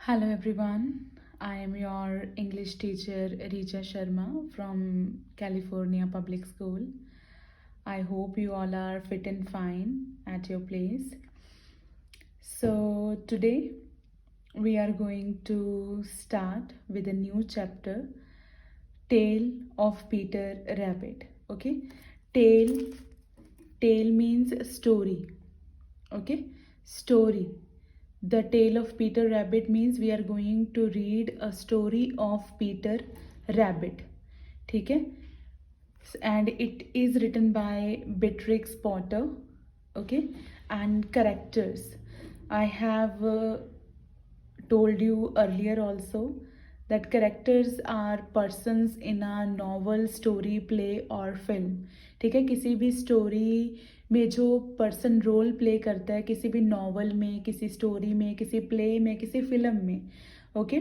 Hello everyone, I am your English teacher Richa Sharma from California Public School. I hope you all are fit and fine at your place. So, today we are going to start with a new chapter, Tale of Peter Rabbit. Okay, tale, tale means story. Okay, story. The Tale of Peter Rabbit means we are going to read a story of Peter Rabbit. ठीक है, and it is written by Beatrix Potter. Okay, and characters. I have told you earlier also that characters are persons in a novel, story, play or film. ठीक है, किसी भी story में जो person role play करता है, किसी भी नॉवल में, किसी स्टोरी में, किसी प्ले में, किसी फिल्म में. Okay,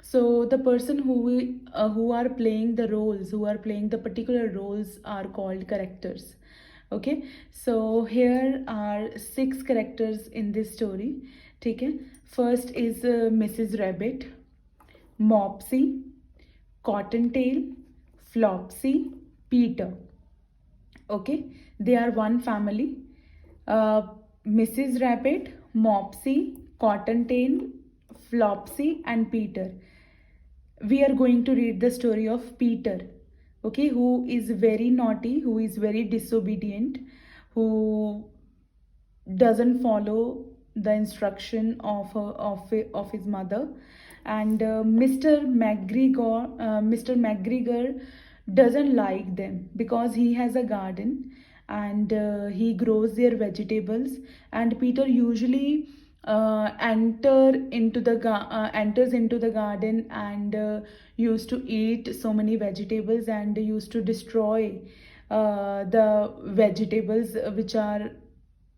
so the person who are playing the roles, who are playing the particular roles are called characters. Okay, so here are 6 characters in this story. ठीक है, first is Mrs. Rabbit, Mopsy, Cottontail, Flopsy, Peter. Okay, they are one family. Mrs. Rabbit, Mopsy, Cottontail, Flopsy and Peter. We are going to read the story of Peter, okay, who is very naughty, who is very disobedient, who doesn't follow the instruction of his mother. And Mr. McGregor doesn't like them because he has a garden and he grows their vegetables, and Peter usually enters into the garden and used to eat so many vegetables and used to destroy the vegetables which are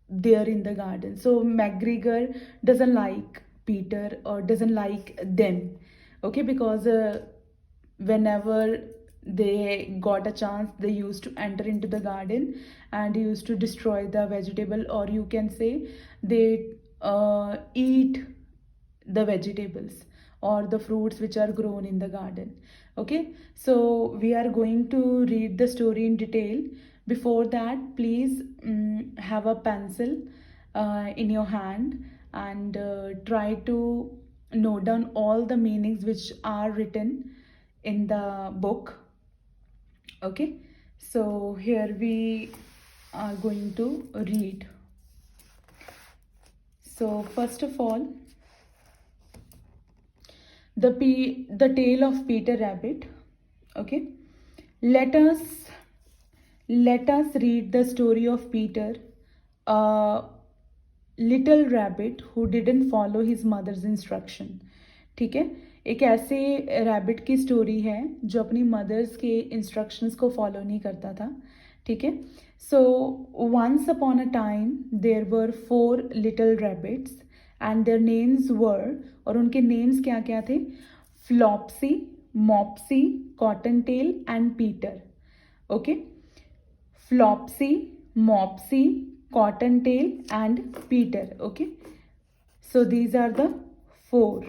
there in the garden. So McGregor doesn't like Peter or doesn't like them. Okay, because whenever they got a chance, they used to enter into the garden and used to destroy the vegetable, or you can say they eat the vegetables or the fruits which are grown in the garden. Okay, so we are going to read the story in detail. Before that, please have a pencil in your hand and try to note down all the meanings which are written in the book. Okay, so here we are going to read. So first of all, the tale of Peter Rabbit. Okay, let us read the story of Peter, a little rabbit who didn't follow his mother's instruction. ठीक है, एक ऐसे rabbit की story है जो अपनी mother's के instructions को फॉलो नहीं करता था. ठीक है, so once upon a time there were 4 little rabbits and their names were, और उनके नेम्स क्या क्या थे? Flopsy, Mopsy, Cottontail and Peter. Okay, Flopsy, Mopsy, cottontail and Peter. Okay, so these are the 4.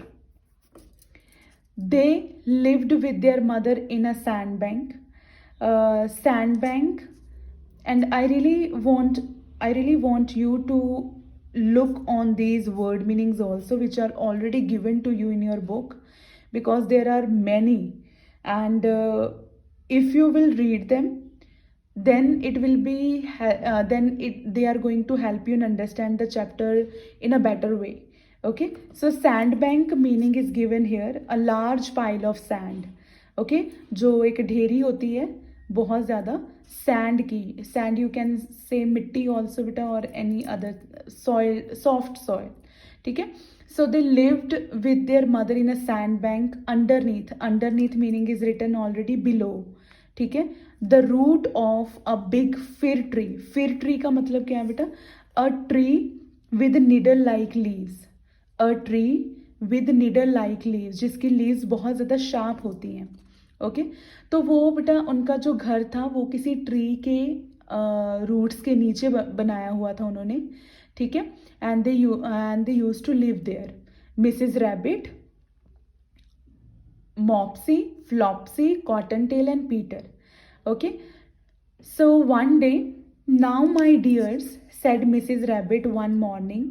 They lived with their mother in a sandbank. And I really want you to look on these word meanings also, which are already given to you in your book, because there are many, and if you will read them, then it will be they are going to help you understand the chapter in a better way. Okay, so sandbank meaning is given here, a large pile of sand. Okay, जो एक ढेरी होती है बहुत ज़्यादा sand की, sand you can say मिट्टी also बेटा, or any other soil, soft soil. ठीक है, so they lived with their mother in a sandbank underneath meaning is written already below. ठीक है, the root of a big fir tree. Fir tree का मतलब क्या है बेटा? A tree with needle like leaves. A tree with needle like leaves, जिसकी leaves बहुत ज़्यादा शार्प होती हैं. ओके, तो वो बेटा उनका जो घर था वो किसी ट्री के रूट्स के नीचे बनाया हुआ था उन्होंने. ठीक है, and they use to live there. Mrs Rabbit Mopsy, Flopsy, Cottontail, and Peter. Okay. So one day, now my dears, said Mrs. Rabbit one morning,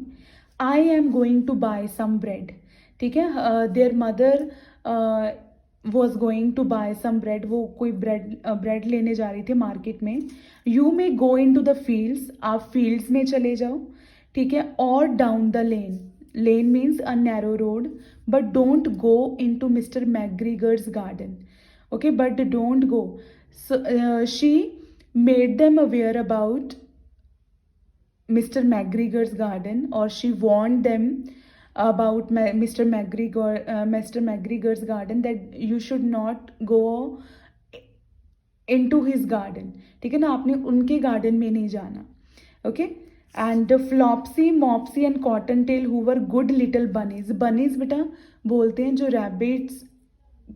I am going to buy some bread. ठीक है, their mother was going to buy some bread. वो कोई bread लेने जा रही थी market में. You may go into the fields. आप fields में चले जाओ. ठीक है, or down the lane. Lane means a narrow road, but don't go into Mr. McGregor's garden. Okay, but don't go. So she made them aware about Mr. McGregor's garden, or she warned them about Mr. McGregor's garden, that you should not go into his garden. ठीक है ना, आपने उनके garden में नहीं जाना. Okay. And Flopsy, Mopsy and Cottontail who were good little bunnies. Bunnies बेटा बोलते हैं जो रैबिट्स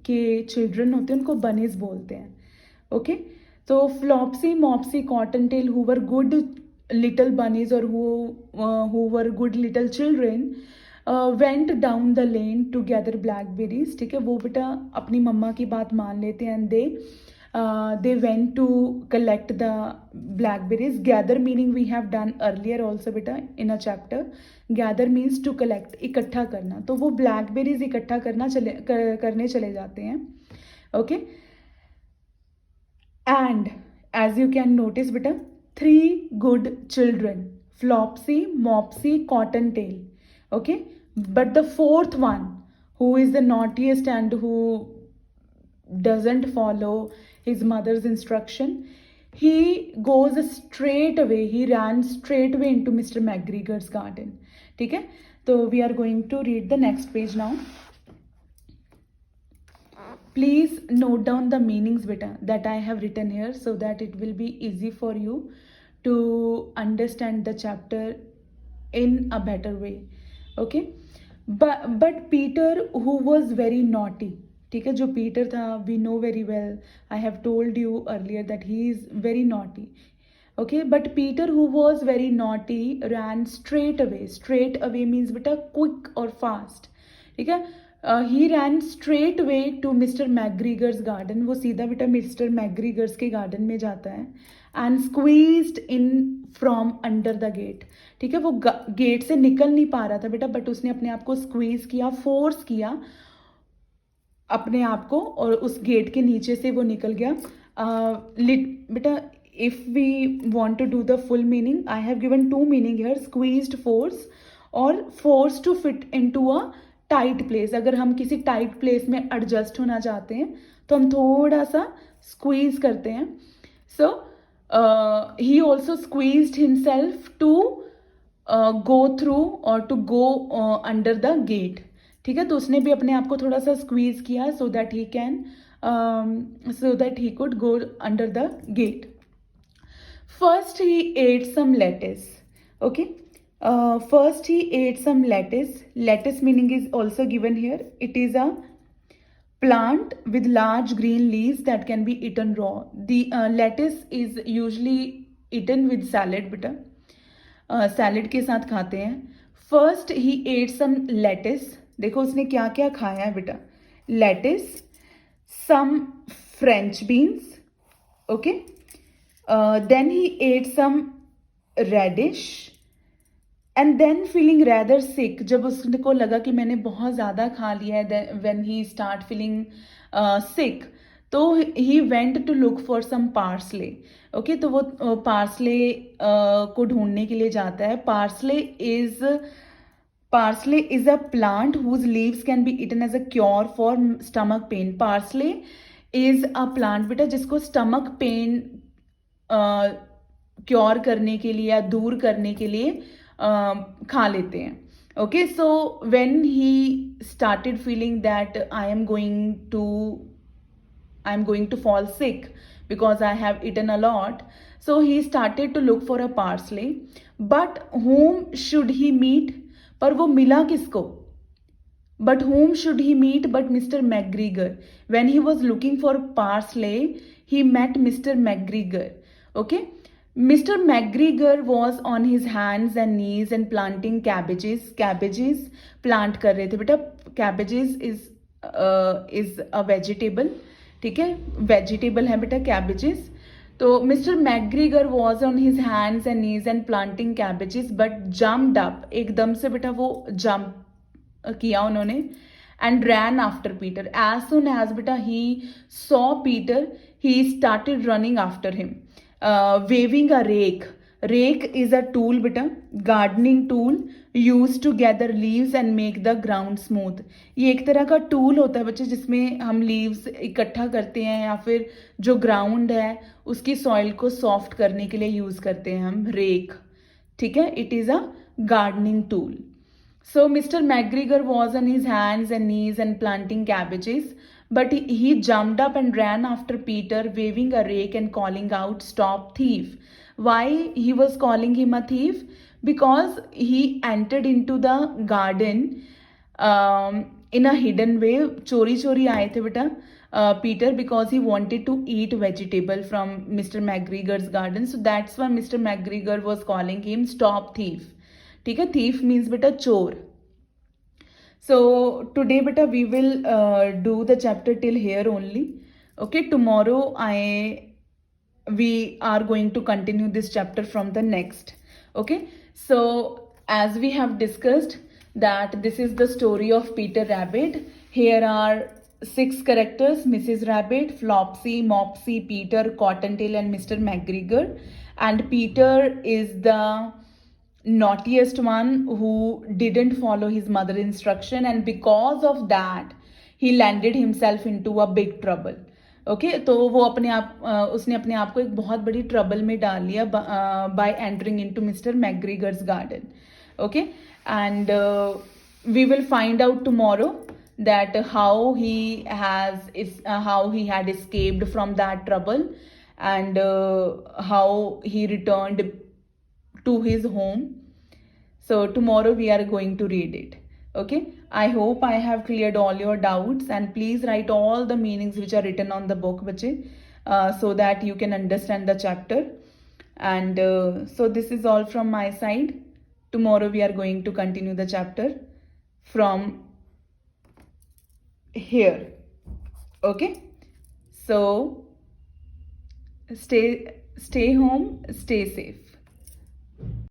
के चिल्ड्रन होते हैं उनको बनीज बोलते हैं. ओके. तो Flopsy, Mopsy, Cottontail who were good little bunnies और who were good little children went down the lane to gather blackberries. ठीक है, वो बेटा अपनी मम्मा की बात मान लेते हैं. And they went to collect the blackberries. Gather meaning we have done earlier also beta in a chapter. Gather means to collect, इकट्ठा करना. तो वो blackberries इकट्ठा करने चले जाते हैं. Okay. And as you can notice beta, 3 good children: Flopsy, Mopsy, Cottontail. Okay. But the 4th one, who is the naughtiest and who doesn't follow his mother's instruction, he goes straight away, he ran straight away into Mr. McGregor's garden. ठीक है, तो we are going to read the next page now. Please note down the meanings beta that I have written here, so that it will be easy for you to understand the chapter in a better way. Okay. But Peter, who was very naughty. ठीक है, जो Peter था, we know very well, I have told you earlier that he is very naughty. Okay. But Peter who was very naughty ran straight away. Straight away means बेटा quick और fast. ठीक है, he ran straight way to Mr McGregor's garden. वो सीधा बेटा mister मैग्रीगर्स के garden में जाता है. And squeezed in from under the gate. ठीक है, वो गेट से निकल नहीं पा रहा था बेटा, बट उसने अपने आप को स्क्वीज किया, फोर्स किया अपने आप को, और उस गेट के नीचे से वो निकल गया. बेटा if we want to do the full meaning, I have given 2 meaning here: squeezed force और force to fit into a tight place. अगर हम किसी टाइट प्लेस में एडजस्ट होना चाहते हैं तो हम थोड़ा सा स्क्वीज करते हैं. So he also squeezed himself to go through और to go under the gate. ठीक है, तो उसने भी अपने आप को थोड़ा सा स्क्वीज किया so that he could go under the gate. First he ate some lettuce. Okay. First he ate some lettuce. Lettuce meaning is also given here. It is a plant with large green leaves that can be eaten raw. The lettuce is usually eaten with salad beta. Salad के साथ खाते हैं. First he ate some lettuce. देखो उसने क्या क्या खाया है बेटा. Lettuce, some French beans. Okay. Then he ate some radish and then feeling rather sick. जब उसको लगा कि मैंने बहुत ज़्यादा खा लिया है, when he start feeling sick, तो he went to look for some parsley. Okay, तो वो पार्सले को ढूंढने के लिए जाता है. Parsley is a plant whose leaves can be eaten as a cure for stomach pain. Parsley is a plant बेटा जिसको स्टमक पेन क्योर करने के लिए या दूर करने के लिए खा लेते हैं. Okay. So when he started feeling that I am going to fall sick because I have eaten a lot. So he started to look for a parsley. But whom should he meet? पर वो मिला किसको? But whom should he meet but Mr. McGregor? When he was looking for parsley, he met Mr. McGregor. Okay. Mr. McGregor was on his hands and knees and planting cabbages. Cabbages plant कर रहे थे बेटा. Cabbages is is a vegetable, ठीक है, vegetable है बेटा cabbages. तो mister McGregor was on his hands and knees and planting cabbages but jumped up, एकदम से बेटा वो जंप किया उन्होंने, and ran after Peter. As soon as बेटा he saw Peter he started running after him, waving a rake. Rake is a tool बेटा, gardening tool used to gather leaves and make the ground smooth. ये एक तरह का tool होता है बच्चे जिसमें हम लीव्स इकट्ठा करते हैं या फिर जो ग्राउंड है उसकी सॉइल को सॉफ्ट करने के लिए यूज करते हैं हम रेक, ठीक है. It is a gardening tool. So Mr. McGregor was on his hands and knees and planting cabbages, but he jumped up and ran after Peter, waving a rake and calling out, "Stop, thief!" Why he was calling him a thief? Because he entered into the garden in a hidden way. चोरी चोरी आए थे बेटा Peter, because he wanted to eat vegetable from Mr. McGregor's garden. So that's why Mr. McGregor was calling him stop thief. ठीक है, thief means बेटा चोर. So today beta we will do the chapter till here only. Okay, tomorrow we are going to continue this chapter from the next. Okay, so as we have discussed that this is the story of Peter Rabbit. Here are 6 characters: Mrs. Rabbit, Flopsy, Mopsy, Peter, Cottontail and Mr. McGregor. And Peter is the naughtiest one who didn't follow his mother's instruction, and because of that he landed himself into a big trouble. Okay तो वो अपने आप उसने अपने आप को एक बहुत बड़ी ट्रबल में डाल लिया by entering into mister McGregor's garden. Okay and we will find out tomorrow that how he had escaped from that trouble, and how he returned to his home. So tomorrow we are going to read it. Okay, I hope I have cleared all your doubts, and please write all the meanings which are written on the book bache, so that you can understand the chapter. And so this is all from my side. Tomorrow we are going to continue the chapter from here. Okay, so stay home, stay safe.